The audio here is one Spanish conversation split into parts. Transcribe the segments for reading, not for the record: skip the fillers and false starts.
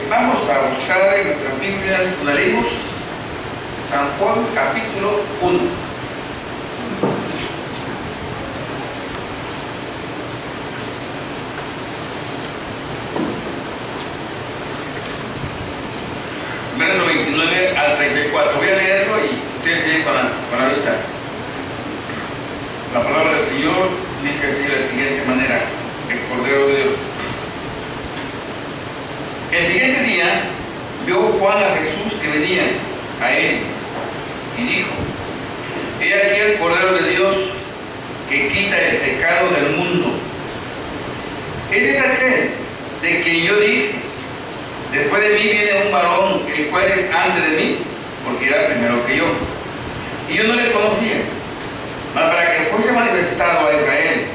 Vamos a buscar en nuestras Biblias, donde leímos San Juan capítulo 1. Verso 29 al 34. Voy a leerlo y ustedes siguen con la vista. La palabra del Señor dice así de la siguiente manera: el Cordero de Dios. El siguiente día vio Juan a Jesús que venía a él y dijo: he aquí el Cordero de Dios que quita el pecado del mundo. Este es aquel de quien yo dije: después de mí viene un varón, el cual es antes de mí, porque era primero que yo. Y yo no le conocía, mas para que fuese manifestado a Israel.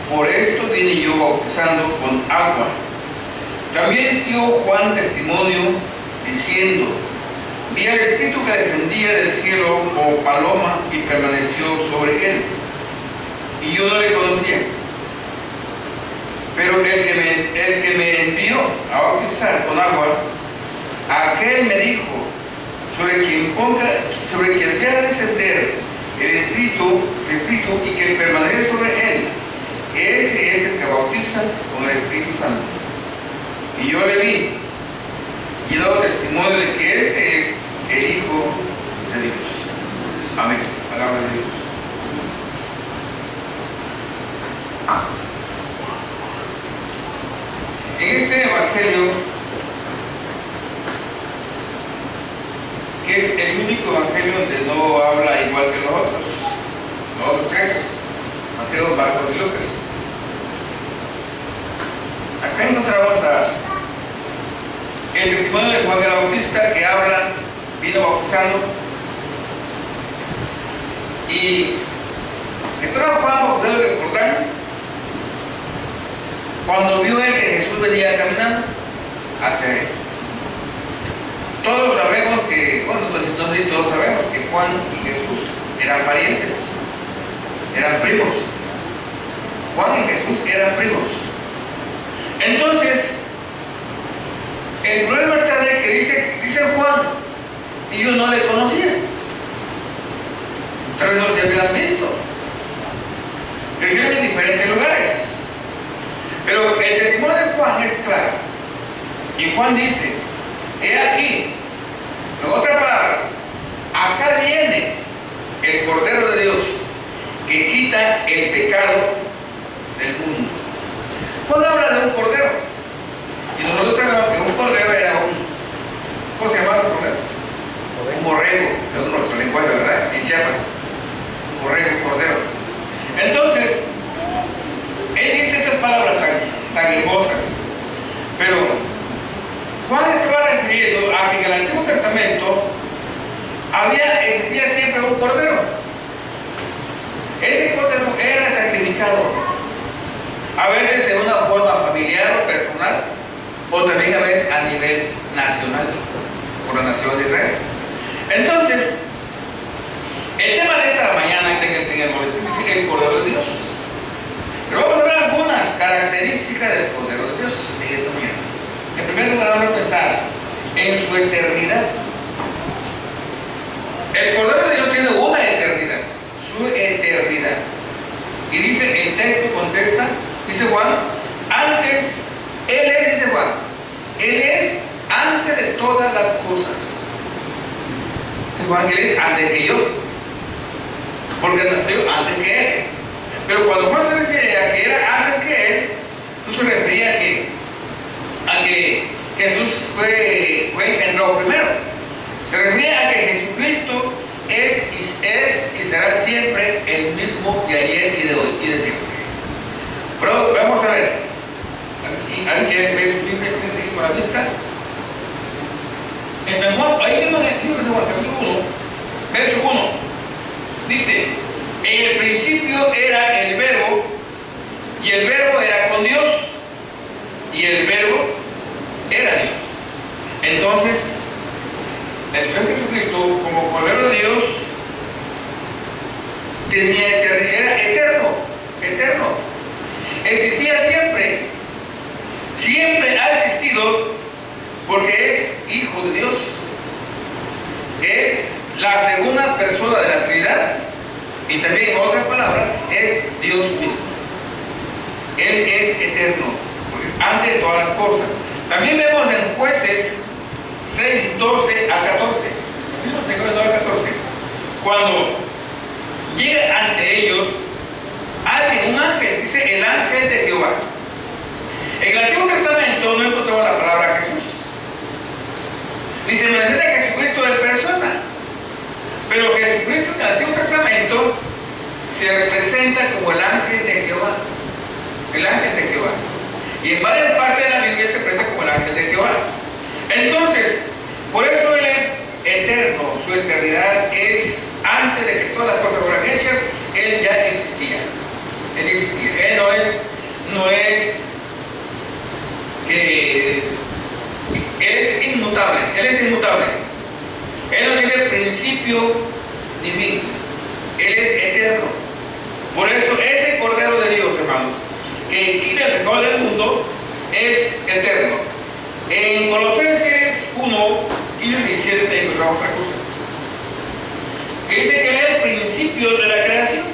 Por esto vine yo bautizando con agua. También dio Juan testimonio, diciendo: vi al Espíritu que descendía del cielo como paloma y permaneció sobre él. Y yo no le conocía. Pero el que me envió a bautizar con agua, aquel me dijo: sobre quien vea descender el Espíritu y que permanece sobre él, ese es el que bautiza con el Espíritu Santo. Y yo le vi y he dado testimonio de que este es el Hijo de Dios. Amén. Palabra de Dios. En este evangelio, que es el único evangelio donde no habla igual que los otros tres, Mateo, Marcos y Lucas. Acá encontramos el testimonio de Juan el Bautista, que habla, vino bautizando, y estaba Juan bajo el Jordán cuando vio él que Jesús venía caminando hacia él. Todos sabemos que, bueno, no sé si todos sabemos que Juan y Jesús eran parientes, eran primos. Juan y Jesús eran primos. Entonces, el problema está de que dice Juan, y yo no le conocía. Tal vez no se habían visto. Crecieron en diferentes lugares. Pero el testimonio de Juan es claro. Y Juan dice: he aquí, en otras palabras, acá viene el Cordero de Dios que quita el pecado del mundo. Juan habla de un cordero, y nosotros sabemos que un cordero era ¿cómo se llama el cordero? Un borrego, de nuestro lenguaje, ¿verdad? En Chiapas, borrego, cordero. Entonces, él dice estas palabras tan hermosas, pero Juan estaba refiriendo a que en el Antiguo Testamento existía siempre un cordero. Ese cordero era sacrificado, a veces en una forma familiar o personal, o también a veces a nivel nacional, por la nación de Israel. Entonces, el tema de esta mañana en el boletín dice el Cordero de Dios. Pero vamos a ver algunas características del Cordero de Dios en esta mañana. En primer lugar, vamos a pensar en su eternidad. El Cordero de Dios tiene una eternidad, su eternidad. Y dice, el texto contesta, dice Juan, antes, Él es, dice Juan, Él es antes de todas las cosas. Dice Juan, Él es antes que yo, porque nació antes que Él. Pero cuando Juan se refiere a que era antes que Él, no se refería a que Jesús fue engendrado primero. Se refería a que Jesucristo es y será siempre el mismo de ayer y de hoy y de siempre. Pero vamos a ver. ¿Alguien quiere ver su Biblia? ¿Quiere seguir con la lista? En San Juan, ahí mismo en el libro de Juan, capítulo 1, verso 1, dice: en el principio era el Verbo, y el Verbo era con Dios, y el Verbo era Dios. Entonces, el Señor Jesucristo, como Cordero de Dios, tenía eternidad, era eterno. Existía siempre ha existido la segunda persona de la Trinidad, y también en otras palabras, es Dios mismo. Él es eterno, antes de todas las cosas. También vemos en Jueces 6, 12 a 14. Vimos en Jueces 12 a 14. Cuando llega ante ellos alguien, un ángel, dice el ángel de Jehová. En el Antiguo Testamento no encontramos la palabra Jesús. Dice, me refiere a Jesucristo de persona. Pero Jesucristo en el Antiguo Testamento se representa como el ángel de Jehová. El ángel de Jehová. Y en varias partes de la Biblia se presenta como el ángel de Jehová. Entonces, por eso Él es eterno. Su eternidad es antes de que todas las cosas fueran hechas. Él ya existía. Él existía. Él no es que Él es inmutable. Él es inmutable. Él no tiene principio ni fin. Él es eterno. Por eso ese Cordero de Dios, hermanos, que quita el pecado del mundo, es eterno. En Colosenses 1, 15 y 17 encontramos otra cosa. Que dice que Él es el principio de la creación,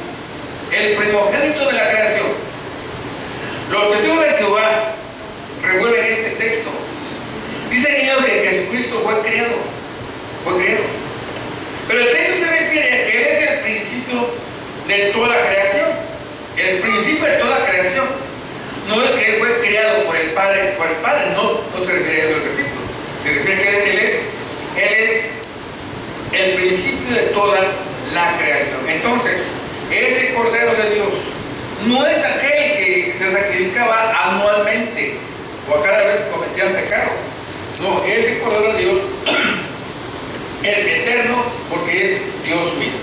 el primogénito de la creación. Los testigos de Jehová revuelven este texto. Dicen ellos que Jesucristo fue creado. Pero el texto se refiere a que Él es el principio de toda la creación. El principio de toda la creación. No es que Él fue creado por el Padre, no se refiere a eso el versículo. Se refiere a que Él es el principio de toda la creación. Entonces, ese Cordero de Dios no es aquel que se sacrificaba anualmente o a cada vez que cometían pecado. No, ese Cordero de Dios es eterno porque es Dios mismo.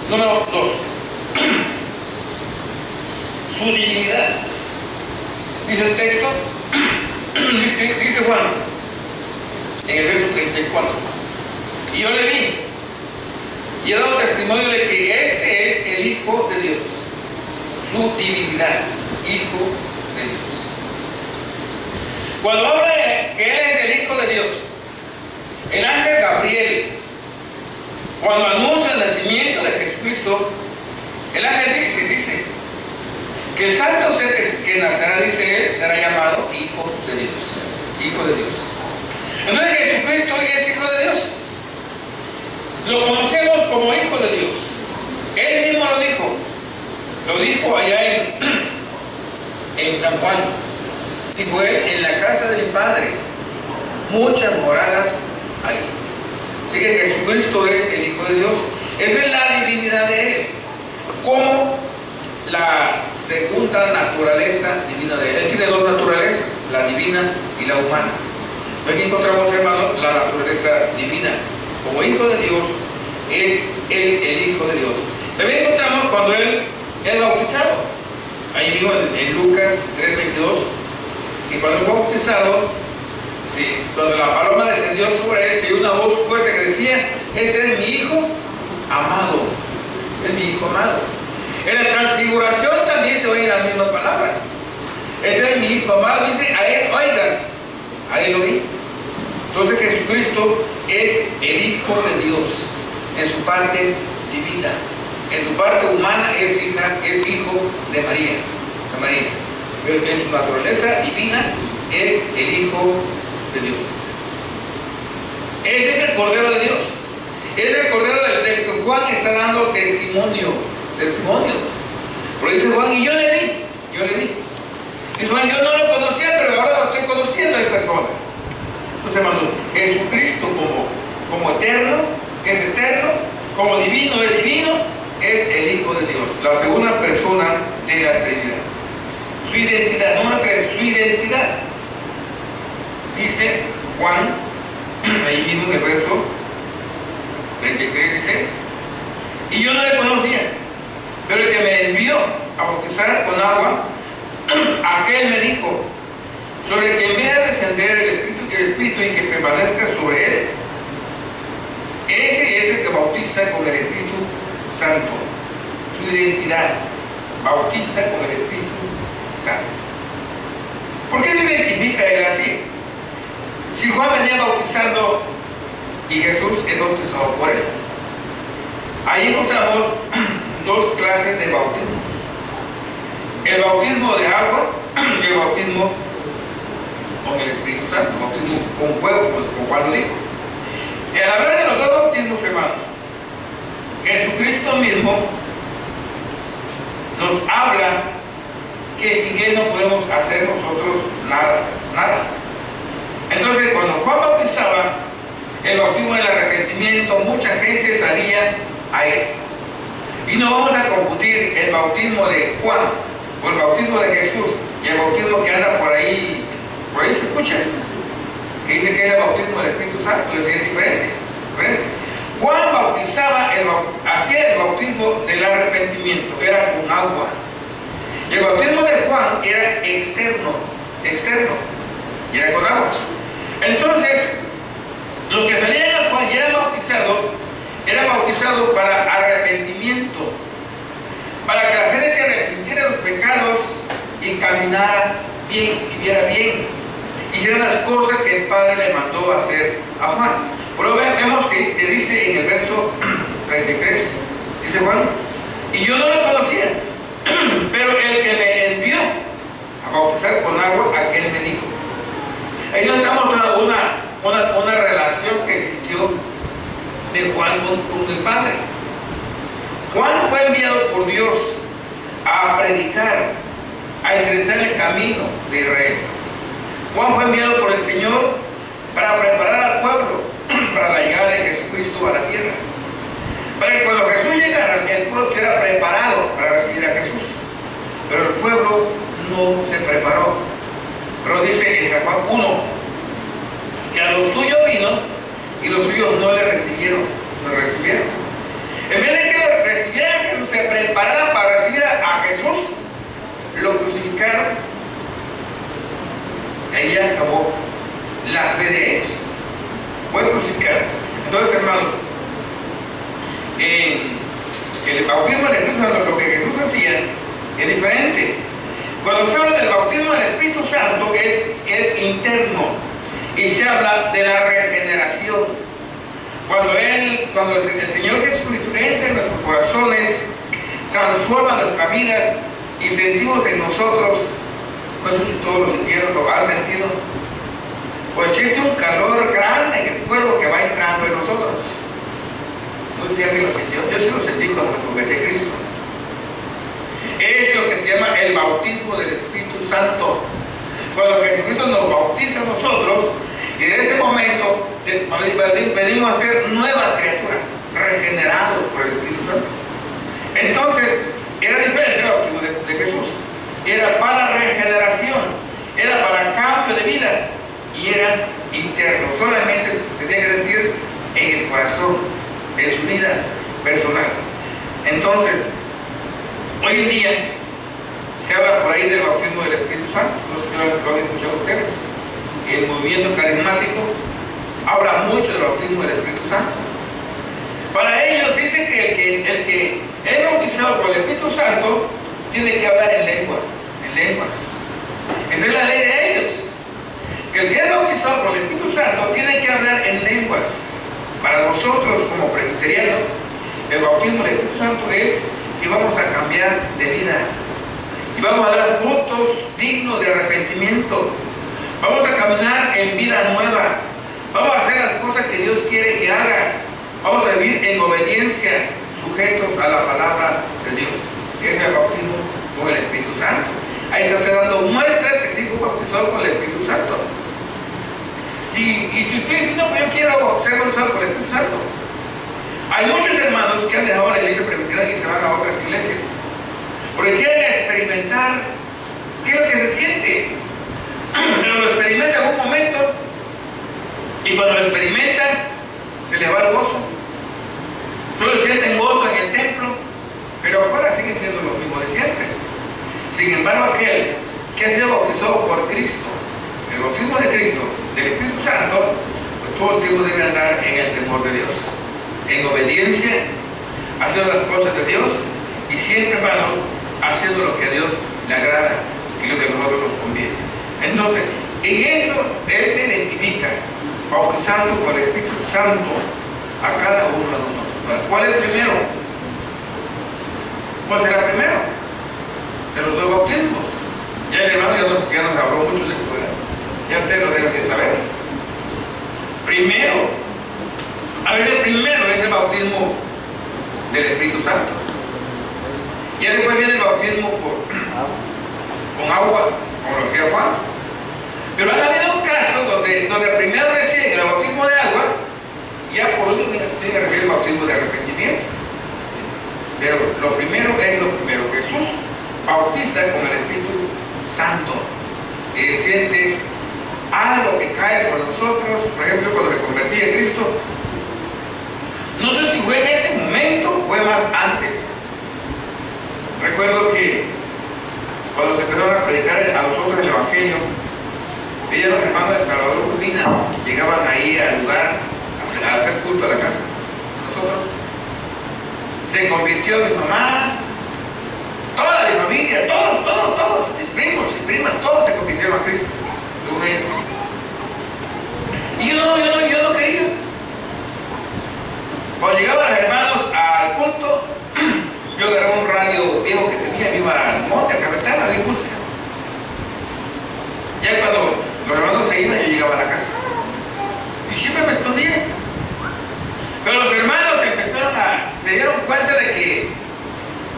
Número 2. Su divinidad. Dice el texto, dice Juan, en el verso 34. Y yo le vi, y he dado testimonio de que este es el Hijo de Dios. Su divinidad, Hijo de Dios. Cuando habla de que Él es el Hijo de Dios, el ángel Gabriel, cuando anuncia el nacimiento de Jesucristo, el ángel dice que el santo ser que nacerá, dice él, será llamado Hijo de Dios. Hijo de Dios. Entonces Jesucristo es Hijo de Dios. Lo conocemos como Hijo de Dios. Él mismo lo dijo. Lo dijo allá en San Juan. Dijo él, en la casa de mi Padre muchas moradas hay. Así que Jesucristo es el Hijo de Dios. Esa es la divinidad de Él. Como la segunda naturaleza divina de Él. Él tiene dos naturalezas, la divina y la humana. Aquí encontramos, hermanos, la naturaleza divina. Como Hijo de Dios, es Él el Hijo de Dios. También encontramos cuando Él es bautizado. Ahí mismo en Lucas 3:22, que cuando fue bautizado, sí, cuando la paloma descendió sobre Él, se oyó una voz fuerte que decía, este es mi Hijo amado. Este es mi Hijo amado. En la transfiguración también se oyen las mismas palabras. Este es mi Hijo amado, dice, a Él oigan, a Él oí. Entonces Jesucristo es el Hijo de Dios en su parte divina. En su parte humana es hijo de María. Pero en su naturaleza divina es el Hijo de Dios. Ese es el Cordero de Dios. Es el Cordero del que Juan está dando testimonio. Pero dice Juan, y yo le vi. Dice Juan, yo no lo conocía, pero ahora lo estoy conociendo en persona. Entonces, hermano, Jesucristo como eterno, es eterno, como divino, es divino, es el Hijo de Dios, la segunda persona de la Trinidad. Su identidad, no me crees, su identidad. Dice Juan, ahí mismo en el verso 33 dice, y yo no le conocía, pero el que me envió a bautizar con agua, aquel me dijo, sobre el que me ha de descender el Espíritu y que permanezca sobre él, ese es el que bautiza con el Espíritu Santo. Su identidad, bautiza con el Espíritu Santo. ¿Por qué se identifica él así? Si Juan venía bautizando y Jesús es bautizado por él. Ahí encontramos dos clases de bautismo: el bautismo de agua y el bautismo con el Espíritu Santo, el bautismo con fuego, como Juan lo dijo. Y al hablar de los dos bautismos, hermanos, Jesucristo mismo nos habla que sin Él no podemos hacer nosotros nada. Entonces, cuando Juan bautizaba, el bautismo del arrepentimiento, mucha gente salía a Él. Y no vamos a confundir el bautismo de Juan o el bautismo de Jesús y el bautismo que anda por ahí se escucha, que dice que es el bautismo del Espíritu Santo, es diferente. Juan bautizaba, hacía el bautismo del arrepentimiento, era con agua. Y el bautismo de Juan era externo, y era con agua. Entonces, los que salían a Juan y eran bautizados para arrepentimiento, para que la gente se arrepintiera de los pecados y caminara bien, viviera bien, hiciera las cosas que el Padre le mandó a hacer a Juan. Pero vemos que dice en el verso 33, dice Juan: y yo no lo conocía, pero el que me envió a bautizar con agua, aquel me dijo. Ahí nos está mostrando una relación que existió de Juan con el Padre. Juan fue enviado por Dios a predicar, a enderezar el camino de Israel. Juan fue enviado por el Señor para preparar al pueblo para la llegada de Jesucristo a la tierra, para que cuando Jesús llegara, el pueblo estuviera preparado para recibir a Jesús. Pero el pueblo no se preparó. Pero dice en San Juan 1 que a los suyos vino y los suyos no le recibieron, en vez de que lo recibieran, que se prepararan para recibir a Jesús, lo crucificaron. Ahí acabó la fe de ellos. Fue crucificado. Entonces, hermanos, en el bautismo del Espíritu Santo, lo que Jesús hacía es diferente. Cuando se habla del bautismo del Espíritu Santo, es interno, y se habla de la regeneración. Cuando el Señor Jesucristo entra en nuestros corazones, transforma nuestras vidas y sentimos en nosotros, no sé si todos lo sintieron, lo han sentido, pues siente un calor grande en el cuerpo que va entrando en nosotros. No sé si alguien lo sintió, yo sí lo sentí cuando me convertí a Cristo. Es lo que se llama el bautismo del Espíritu Santo. Cuando Jesucristo nos bautiza a nosotros, y desde ese momento venimos a ser nuevas criaturas, regenerados por el Espíritu Santo. Entonces, era diferente el bautismo de Jesús. Era para regeneración, era para cambio de vida, y era interno. Solamente se tenía que sentir en el corazón, en su vida personal. Entonces, hoy en día se habla por ahí del bautismo del Espíritu Santo. No sé si lo han escuchado ustedes. El movimiento carismático habla mucho del bautismo del Espíritu Santo. Para ellos dicen que el que es bautizado por el Espíritu Santo tiene que hablar en lenguas. Esa es la ley de ellos. Que el que es bautizado por el Espíritu Santo tiene que hablar en lenguas. Para nosotros como presbiterianos, el bautismo del Espíritu Santo es que vamos a cambiar de vida y vamos a dar frutos dignos de arrepentimiento. Vamos a caminar en vida nueva. Vamos a hacer las cosas que Dios quiere que haga. Vamos a vivir en obediencia, sujetos a la palabra de Dios. Ese es el bautismo con el Espíritu Santo. Ahí está usted dando muestra que sí fue bautizado con el Espíritu Santo. Y si usted dice, no, pues yo quiero ser bautizado con el Espíritu Santo. Hay muchos hermanos que han dejado la iglesia presbiteriana y se van a otras iglesias, porque quieren experimentar qué es lo que se siente. Pero lo experimentan en un momento, y cuando lo experimentan, se les va el gozo. Solo sienten gozo en el templo, pero afuera siguen siendo lo mismo de siempre. Sin embargo, aquel que ha sido bautizado por Cristo, el bautismo de Cristo, del Espíritu Santo, pues todo el tiempo debe andar en el temor de Dios, en obediencia, haciendo las cosas de Dios, y siempre, hermanos, haciendo lo que a Dios le agrada y lo que a nosotros nos conviene. Entonces, en eso Él se identifica, bautizando con el Espíritu Santo a cada uno de nosotros. ¿Cuál es el primero? ¿Cuál será primero de los dos bautismos? Ya el hermano ya nos habló mucho de la escuela. Ya ustedes lo deben de saber. Primero, el primero es el bautismo del Espíritu Santo. Ya después viene el bautismo con agua, como lo hacía Juan. Pero ha habido casos donde primero reciben el bautismo de agua, ya por último tiene que recibir el bautismo de arrepentimiento. Pero lo primero es lo primero. Jesús bautiza con el Espíritu Santo, que siente algo que cae sobre nosotros. Por ejemplo, cuando me convertí a Cristo, no sé si fue en ese momento o fue más antes. Recuerdo que cuando se empezaron a predicar a nosotros el Evangelio, los hermanos de Salvador Urbina llegaban ahí al lugar a hacer culto a la casa. Nosotros se convirtió mi mamá, toda mi familia, todos, mis primos y primas, todos se convirtieron a Cristo. Y yo no quería. Cuando llegaban los hermanos al culto, yo agarraba un radio viejo que tenía, me iba al monte, a Cafetana, en busca. Ya cuando los hermanos se iban, yo llegaba a la casa. Y siempre me escondía. Pero los hermanos se dieron cuenta de que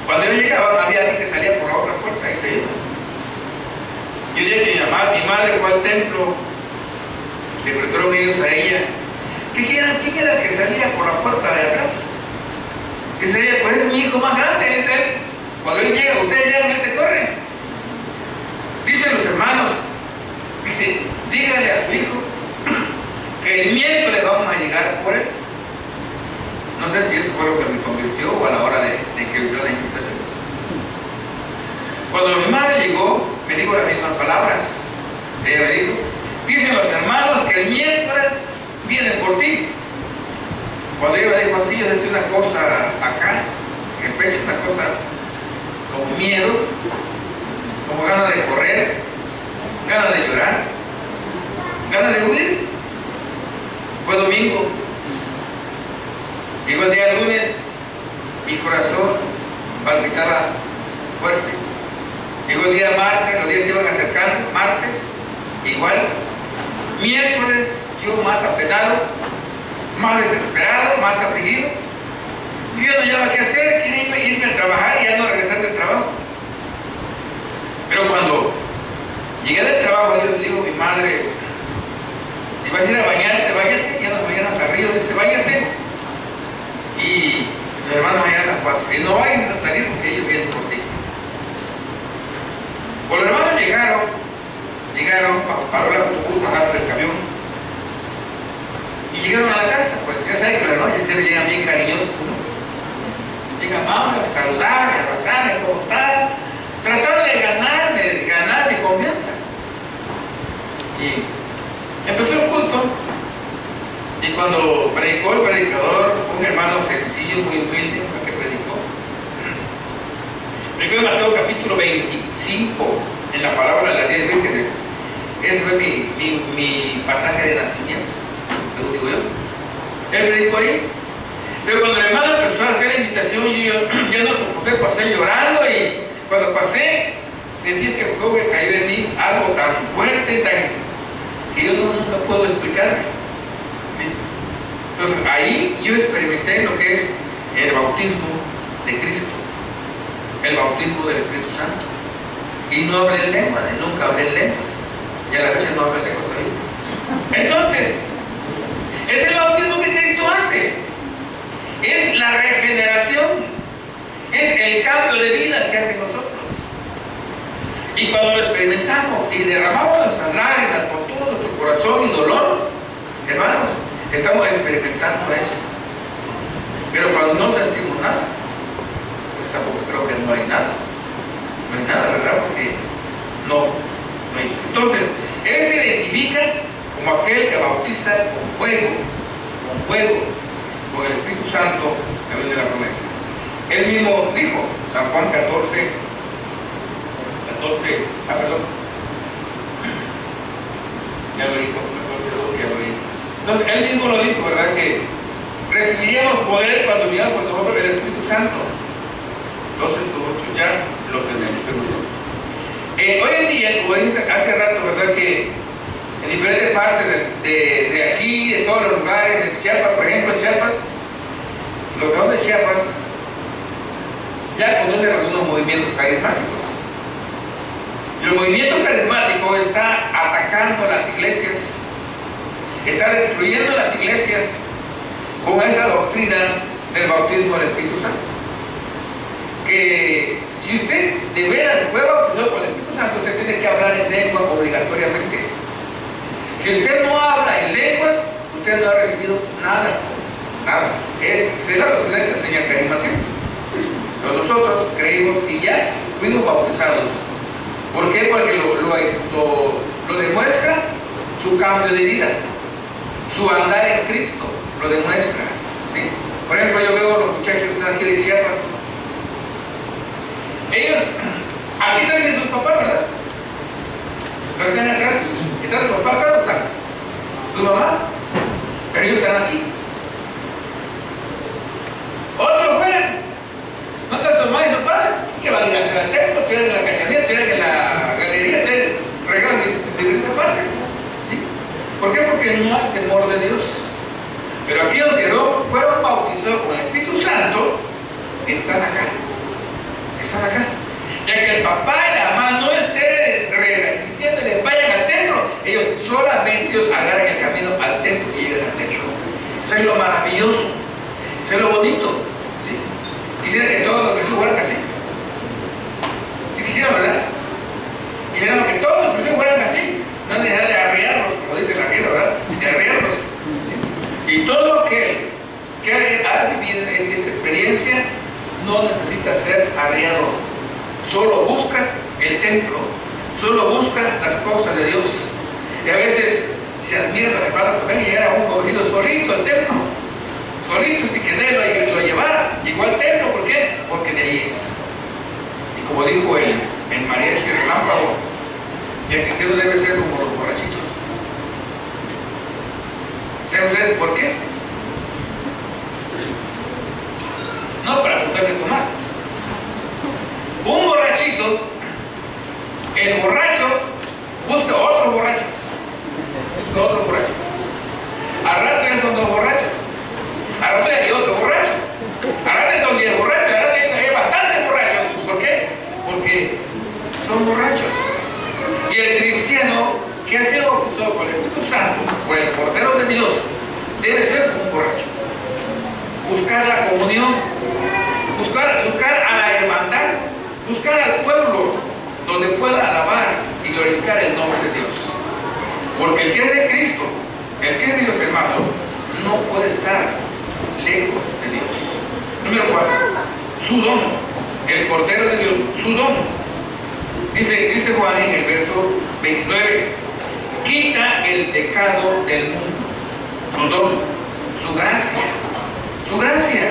cuando yo llegaba, había alguien que salía por la otra puerta y se iba. Yo dije que mi madre fue al templo, le preguntaron ellos a ella, ¿quién era el que salía por la puerta de atrás? Dice ella, pues es mi hijo más grande, él. Cuando él llega, ustedes llegan, él se corre. Dicen los hermanos, dice, dígale a su hijo que el miércoles vamos a llegar por él. No sé si eso fue lo que me convirtió o a la hora de que yo la invitación. Cuando mi madre llegó, me dijo las mismas palabras. Ella me dijo, dicen los hermanos que el miércoles vienen por ti. Cuando ella me dijo así, yo sentí una cosa acá, en el pecho, una cosa como miedo, como ganas de correr, ganas de llorar, ganas de huir. Fue domingo. Llegó el día lunes, mi corazón palpitaba fuerte. Llegó el día martes, los días se iban acercando, martes, igual. Miércoles, yo más apretado, más desesperado, más afligido. Y yo no sabía qué hacer, quería irme a trabajar y ya no regresar del trabajo. Pero cuando llegué del trabajo, yo le digo a mi madre, si vas a ir a bañarte, bañate. Ya nos bañaron hasta arriba, dice, bañate. Y los hermanos vayan a las 4. Y no vayan a salir porque ellos vienen por ti. Cuando los hermanos llegaron, paró el autobús, bajaron del camión. Y llegaron a la casa, pues ya saben que los hermanos siempre llegan bien cariñosos, ¿no? Llegan amables, a saludarme, a abrazarme, ¿cómo están? Trataron de ganar mi confianza. Y empezó el culto. Y cuando predicó el predicador, un hermano sencillo, muy humilde, que predicó en Mateo capítulo 25, en la parábola de las 10 vírgenes. Ese fue mi pasaje de nacimiento, según digo yo. Él predicó ahí. Pero cuando el hermano empezó a hacer la invitación, yo no soporté, pasé llorando, y cuando pasé, sentí que fuego que cayó en mí, algo tan fuerte, que yo nunca puedo explicar. Entonces ahí yo experimenté lo que es el bautismo de Cristo, el bautismo del Espíritu Santo. Y no hablé en lenguas, nunca hablé en lenguas. Y a la fecha no hablé en lenguas todavía. Entonces, es el bautismo que Cristo hace. Es la regeneración. Es el cambio de vida que hace en nosotros. Y cuando lo experimentamos y derramamos las lágrimas por todo nuestro corazón y dolor, hermanos, estamos experimentando eso. Pero cuando no sentimos nada, pues tampoco creo que no hay nada. No hay nada, ¿verdad? Porque no hay. Entonces, él se identifica como aquel que bautiza con fuego, con el Espíritu Santo, que viene de la promesa. Él mismo dijo, San Juan 14, perdón. Ya lo dijo, 14:12, ya lo dijo. Entonces, él mismo lo dijo, ¿verdad? Que recibiríamos poder cuando viniera por nosotros el Espíritu Santo. Entonces, Hoy en día, como dije hace rato, ¿verdad? Que en diferentes partes de aquí, de todos los lugares, de Chiapas, por ejemplo, en Chiapas, los que son de Chiapas ya conocen algunos movimientos carismáticos. El movimiento carismático está atacando a las iglesias, está destruyendo las iglesias con esa doctrina del bautismo del Espíritu Santo. Que si usted de veras fue bautizado por el Espíritu Santo, usted tiene que hablar en lengua obligatoriamente. Si usted no habla en lenguas, usted no ha recibido nada. Nada. Es la doctrina que enseña el carismatismo. Pero nosotros creímos y ya fuimos bautizados. ¿Por qué? Porque lo demuestra su cambio de vida, su andar en Cristo, lo demuestra. ¿Sí? Por ejemplo, yo veo a los muchachos que están aquí de Chiapas. Ellos, aquí están sus papás, ¿verdad? Los que están atrás, están sus papás, acá no están. Su mamá, pero ellos están aquí. Otros fuera, no están su mamá y su padre, que van a ir a hacer al templo, tienen en la cachanilla, tienen en la galería, tienen regalos de diferentes partes. ¿Sí? ¿Por qué? Porque no hay temor de Dios. Pero aquí los que no fueron bautizados con el Espíritu Santo, están acá. Están acá. Ya que el papá y la mamá no estén diciéndoles vayan al templo, ellos solamente agarran el camino al templo y llegan al templo. Eso es lo maravilloso, eso es lo bonito. ¿Sí? Quisiera que todos los cristianos fueran así. ¿Sí quisiera, verdad? Quisiéramos que todos los cristianos fueran así, no dejar de arriarlos, como dice la Biblia, ¿verdad? De arriarlos. ¿Sí? Y todo aquel que ha vivido esta experiencia no necesita ser arriado, solo busca el templo, solo busca las cosas de Dios. Y a veces se admira los hermanos que ven y era un jovencito solito al templo, solito, sin que nadie lo llevara, llegó al templo. ¿Por qué? Porque de ahí es. Y como dijo el mariachi relámpago, el cristiano debe ser como los borrachitos. ¿Saben ustedes por qué? No para juntarse a tomar. Un borrachito, el borracho busca otros borrachos. Busca otros borrachos. Al rato ya son 2 borrachos. Al rato ya hay otro borracho. Al rato ya son 10 borrachos. Al rato ya hay bastantes borrachos. ¿Por qué? Porque son borrachos. Y el cristiano que ha sido bautizado por el Espíritu Santo, por el Cordero de Dios, debe ser un borracho. Buscar la comunión, buscar a la hermandad, buscar al pueblo donde pueda alabar y glorificar el nombre de Dios. Porque el que es de Cristo, el que es de Dios, hermano, no puede estar lejos de Dios. Número 4, su don, el Cordero de Dios, su don. Dice Juan en el verso 29, quita el pecado del mundo. Su don, su gracia. Su gracia.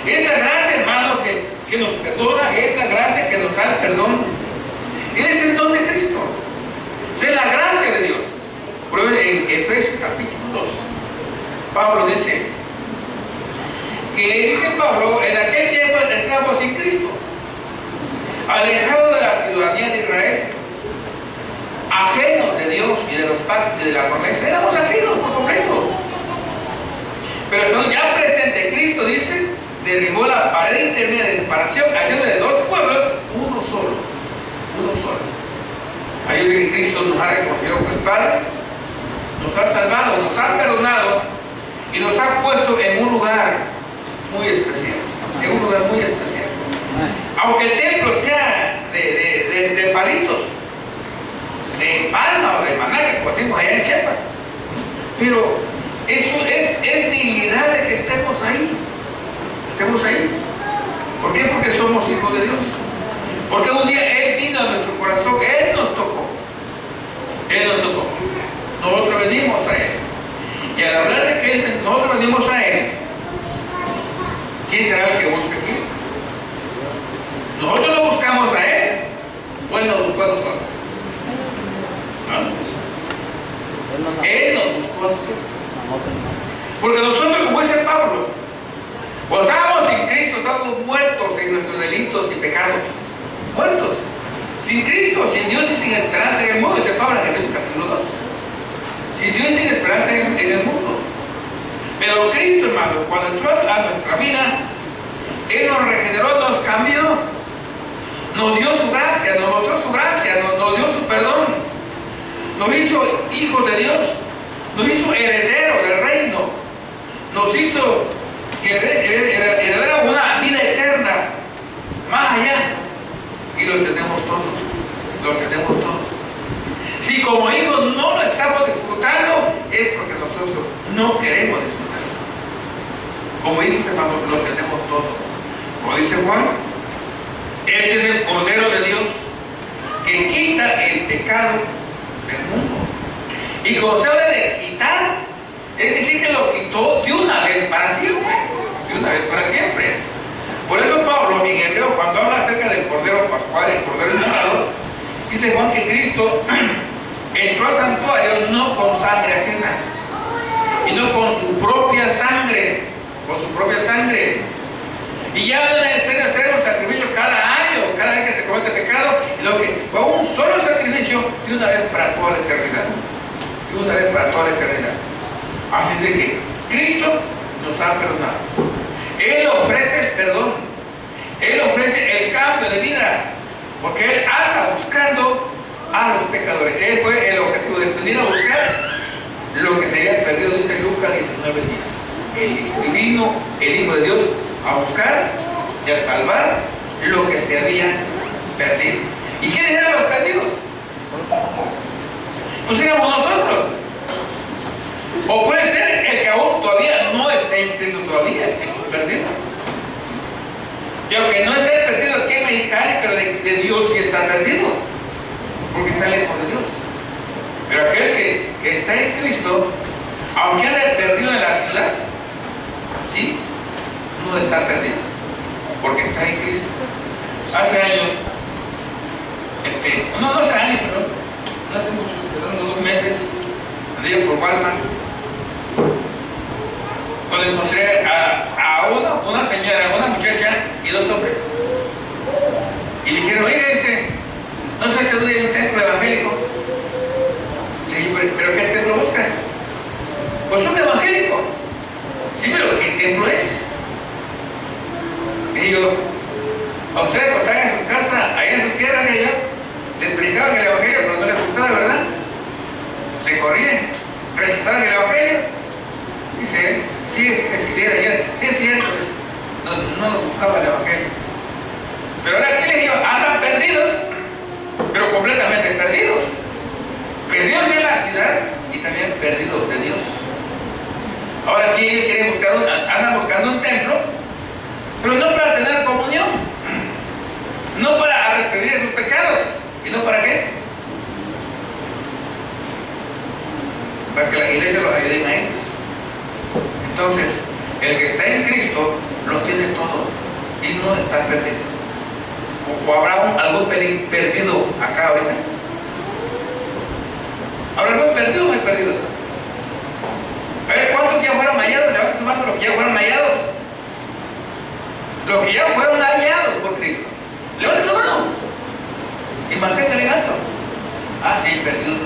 Esa gracia, hermano, que nos perdona, esa gracia que nos da el perdón, es el don de Cristo. Es la gracia de Dios. Por ejemplo, en Efesios capítulo 2, Pablo dice Pablo, en aquel tiempo estábamos sin Cristo, alejados de la ciudadanía de Israel, ajenos de Dios y de los pactos y de la promesa. Éramos ajenos por completo. Pero estando ya presente Cristo, dice, derribó la pared intermedia de separación, haciendo de 2 pueblos uno solo. Uno solo. Ahí dice que Cristo nos ha recogido con el Padre, nos ha salvado, nos ha perdonado y nos ha puesto en un lugar muy especial. En un lugar muy especial. Aunque el templo sea de palitos, de palma o de maná, como decimos allá en Chiapas, pero eso es dignidad de que estemos ahí. Estemos ahí. ¿Por qué? Porque somos hijos de Dios. Porque un día Él vino a nuestro corazón, Él nos tocó. Él nos tocó. Nosotros venimos a Él. Y al hablar de que nosotros venimos a Él, ¿quién será el que busca aquí? ¿Nosotros lo buscamos a Él o Él nos buscó a nosotros? ¿No? Él nos buscó a nosotros. Porque nosotros, como dice Pablo, cuando estábamos en Cristo, estábamos muertos en nuestros delitos y pecados. Muertos. Sin Cristo, sin Dios y sin esperanza en el mundo, dice Pablo en Efesios capítulo 2. Sin Dios y sin esperanza en el mundo. Pero Cristo, hermano, cuando entró a nuestra vida, Él nos regeneró, nos cambió, nos dio su gracia, nos mostró su gracia, nos dio su perdón, nos hizo hijos de Dios, nos hizo herederos del reino, nos hizo heredar una vida eterna, más allá, y lo tenemos todo, lo tenemos todo. Si como hijos no lo estamos disfrutando, es porque nosotros no queremos disfrutarlo. Como hijos, hermanos, lo tenemos todo. Como dice Juan, este es el Cordero de Dios que quita el pecado del mundo. Y cuando se habla de quitar, es decir que lo quitó de una vez para siempre. De una vez para siempre. Por eso Pablo en Hebreo, cuando habla acerca del Cordero Pascual, el Cordero Inmolado, dice Juan que Cristo entró al santuario no con sangre ajena, sino con su propia sangre. Con su propia sangre. Y ya no es necesario hacer un sacrificio cada año, cada vez que se comete pecado, sino que fue un solo sacrificio y una vez para toda la eternidad. Y una vez para toda la eternidad. Así de que Cristo nos ha perdonado. Él ofrece el perdón. Él ofrece el cambio de vida. Porque Él anda buscando a los pecadores. Él fue el objetivo de venir a buscar lo que se había perdido, dice Lucas 19:10. El divino, el Hijo de Dios, a buscar y a salvar lo que se había perdido. ¿Y quiénes eran los perdidos? Pues éramos nosotros. O puede ser el que aún todavía no está en Cristo todavía, que es perdido. Y aunque no esté perdido aquí en Mexicali, pero de Dios sí está perdido, porque está lejos de Dios. Pero aquel que está en Cristo, aunque ande perdido en la ciudad, sí, no está perdido, porque está en Cristo. Hace años, no hace años, pero no hace mucho, unos 2 meses, andé por Walmart, cuando les mostré a una señora, una muchacha y 2 hombres, y le dijeron, oiga, dice, no sé qué dure un templo evangélico. Le dije, ¿pero qué templo busca? Pues un evangélico. Sí, pero ¿qué templo es? Y yo, a ustedes cuando estaban en su casa, allá en su tierra de ella, les predicaban el evangelio, pero no les gustaba, ¿verdad? Se corrían, rechazaban el evangelio. Dice, sí, es cierto, no nos gustaba el evangelio. Pero ahora aquí les digo, andan perdidos, pero completamente perdidos. Perdidos en la ciudad y también perdidos de Dios. Ahora aquí ellos quieren andan buscando un templo, pero no para tener comunión, no para arrepentir sus pecados, ¿y no para qué? Para que las iglesias los ayuden a ellos. Entonces, el que está en Cristo lo tiene todo y no está perdido. ¿O habrá algún perdido acá ahorita? ¿Habrá algún perdido o no hay perdidos? A ver, ¿cuántos ya fueron hallados? Levanten su mano los que ya fueron hallados. Los que ya fueron hallados por Cristo. Levanten su mano. Y manténgale alto. Ah, sí, hay perdidos.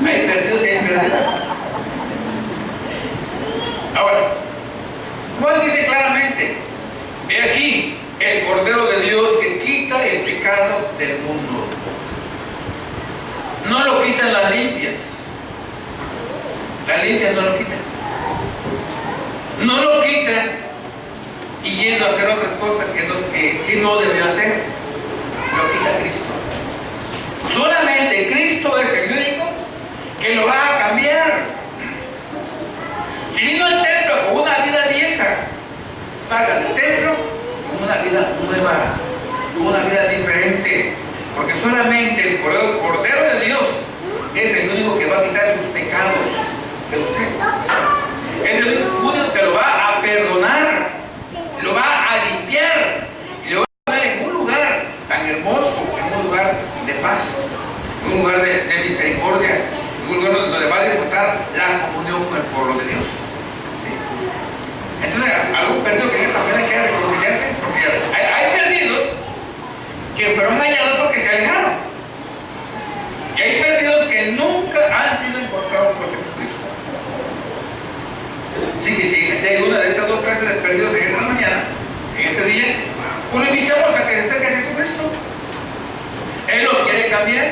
Hay perdidos y hay perdidas. Ahora, Juan dice claramente, he aquí el Cordero de Dios que quita el pecado del mundo. No lo quitan las limpias. Las limpias no lo quitan. No lo quitan y yendo a hacer otras cosas que no debió hacer. Lo quita Cristo. Solamente Cristo es el único que lo va a cambiar. Si vino al templo con una vida vieja, salga del templo con una vida nueva, con una vida diferente. Porque solamente el Cordero de Dios es el único que va a quitar sus pecados de usted. Es el único que lo va a perdonar, lo va a limpiar y lo va a poner en un lugar tan hermoso, en un lugar de paz, en un lugar de misericordia, en un lugar donde va a disfrutar la comunión con el pueblo de Dios. ¿Sí? Entonces, algún perdido que también hay que reconciliarse, porque hay perdidos que fueron engañados porque se que nunca han sido encontrados por Jesucristo. Así que si aquí hay una de estas dos clases de perdidos de esta mañana, en este día, pues lo invitamos a que se acerque a Jesucristo. Él lo quiere cambiar.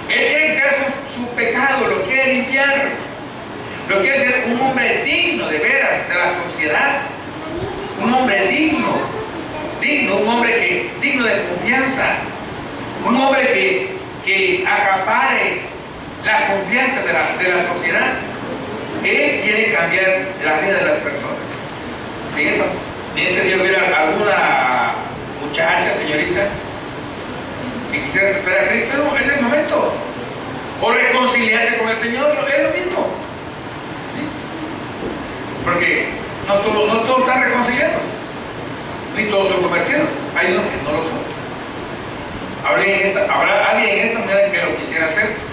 Él quiere quitar su pecado, lo quiere limpiar. Lo quiere hacer un hombre digno de veras de la sociedad. Un hombre digno, un hombre digno de confianza. Un hombre que acapare la confianza de la sociedad. Él quiere cambiar la vida de las personas. ¿Sí? Y este día hubiera alguna muchacha, señorita, que quisiera aceptar a Cristo, no, es el momento. O reconciliarse con el Señor, es lo mismo. ¿Sí? Porque no todos están reconciliados, ni todos son convertidos. Hay unos que no lo son. Habrá alguien en esta manera que lo quisiera hacer.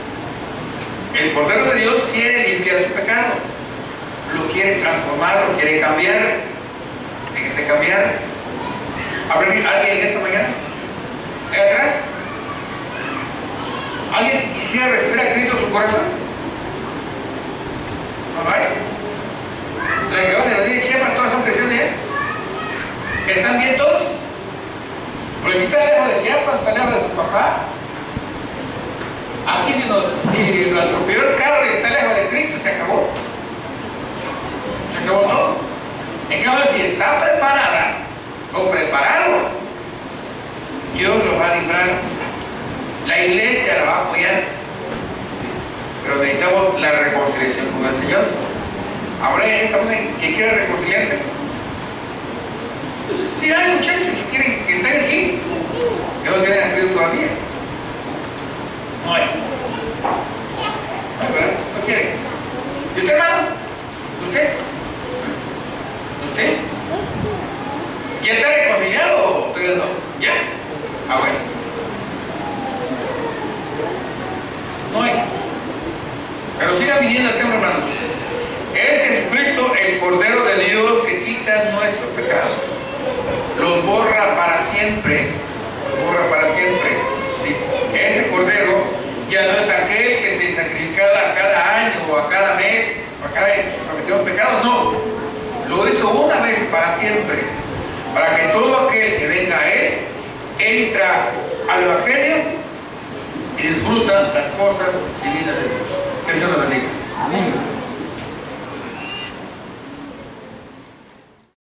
El Cordero de Dios quiere limpiar su pecado, lo quiere transformar, lo quiere cambiar. Déjese cambiar. ¿Habrá alguien en esta mañana? ¿Ahí atrás? ¿Alguien que quisiera recibir a Cristo en su corazón? ¿No hay? La que va de venir Shefa, todas son cristianas ya. ¿Están bien todos? Porque aquí está lejos de Chiapas, está lejos de su papá. Aquí si lo atropelló el carro y está lejos de Cristo, se acabó. Se acabó todo. En cambio, si está preparada o preparado, Dios lo va a librar. La iglesia la va a apoyar. Pero necesitamos la reconciliación con el Señor. ¿Habrá esta mujer que quiere reconciliarse? Sí, hay muchachos que están aquí, que no tienen a Cristo todavía. No hay. ¿Verdad? No quiere. ¿Y usted, hermano? ¿Usted? ¿Usted? ¿Ya está reconciliado o todavía no? ¿Ya? Ah, bueno. No hay. Pero sigan viniendo al tema, hermanos. Es Jesucristo, el Cordero de Dios, que quita nuestros pecados. Los borra para siempre. Los borra para siempre. ¿Sí? Ese Cordero ya no es aquel que se sacrificaba a cada año o a cada mes o a cada año que cometimos pecados. No. Lo hizo una vez para siempre. Para que todo aquel que venga a Él entra al Evangelio y disfruta las cosas divinas de Dios.